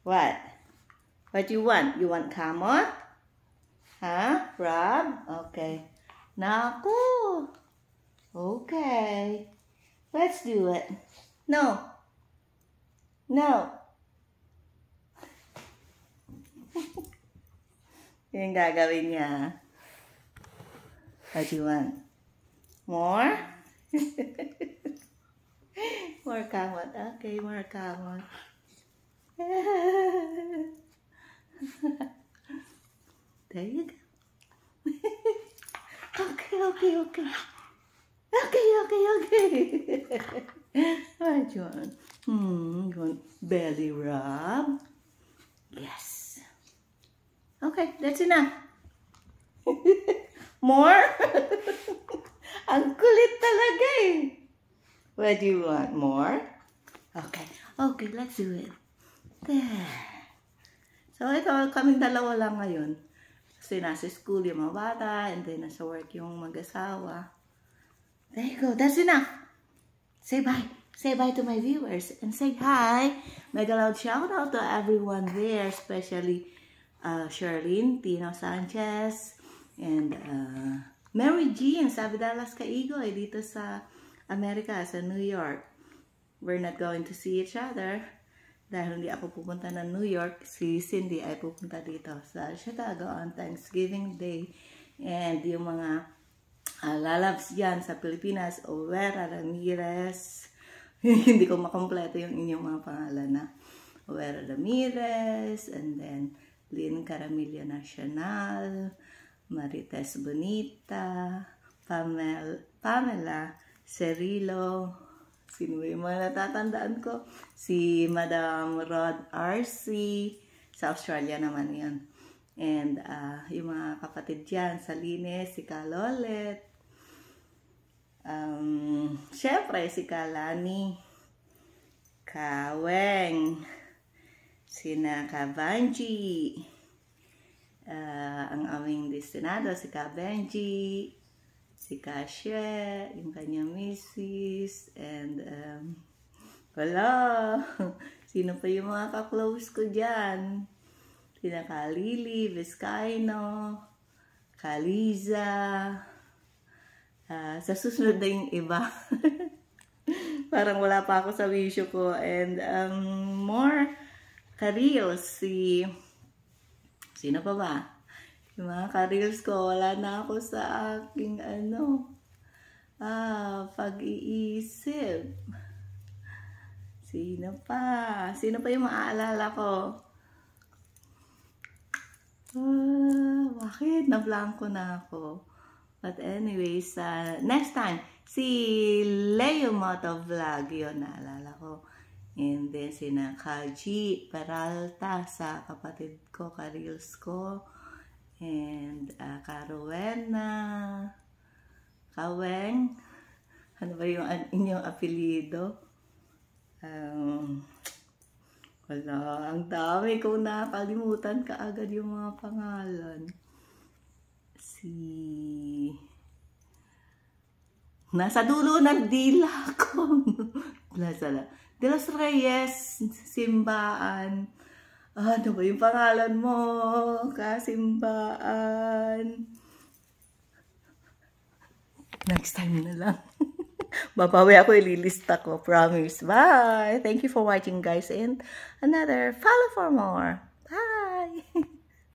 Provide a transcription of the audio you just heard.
What? What you want? You want camel? Huh? Rob? Okay. Naku. Okay. Let's do it. No. No. Yung gagawin niya. What do you want? More? More camel. Okay, more camel. There you go. Okay. What do you want? You want belly rub? Yes. Okay, that's enough. More? Ang kulit talaga eh. What do you want? More? Okay, let's do it. There. So, ito, kaming dalawa lang ngayon. Kasi nasa school yung mga bata, and then nasa work yung mag-asawa. There you go. That's enough. Say bye. Say bye to my viewers. And say hi. Mega loud shout out to everyone there, especially Sherlyn, Tino Sanchez, and Mary Jean, sabi Dallas Kaigoy, dito sa Amerika, sa New York. We're not going to see each other. Dahil hindi ako pupunta ng New York, si Cindy ay pupunta dito sa Chicago on Thanksgiving Day. And yung mga lalabs dyan sa Pilipinas, Owera Ramirez, hindi ko makompleto yung inyong mga pangalan na Owera Ramirez, and then Lynn Caramillo Nacional, Marites Bonita, Pamela Cerilo, sino yung mga natatandaan ko? Si Madam Rod R.C. Sa Australia naman yun. And yung mga kapatid dyan, sa Linis, si Kalolet. Siyempre, si Kalani. Kaweng. Sina Kabanji. Ang aming destinado, si Kabenji. Si Kashe, yung kanyang misis, and wala. Sino pa yung mga ka-close ko dyan? Sina Kalili, Vizcaino, Kaliza. Sa susunod na yung iba. Parang wala pa ako sa wisyo ko. And more ka-reels. Sino pa ba? Yung mga ka-reels ko, wala na ako sa aking pag-iisip. Sino pa? Sino pa yung maaalala ko? Bakit? Na-blanco na ako. But anyways, next time, si Leo Moto Vlog, yun, naalala ko. And then, sina Kaji Peralta sa kapatid ko, ka-reels ko. And Carowena, Kaweng, ano ba yung inyong apelido? Wala, ang dami kong nakalimutan kaagad yung mga pangalan. Nasa dulo ng dila ko. De Los Reyes, Simbaan. Ano ba yung pangalan mo? Kasimbaan. Next time na lang. Babawi ako, ililista ko. Promise. Bye! Thank you for watching, guys. And another follow for more.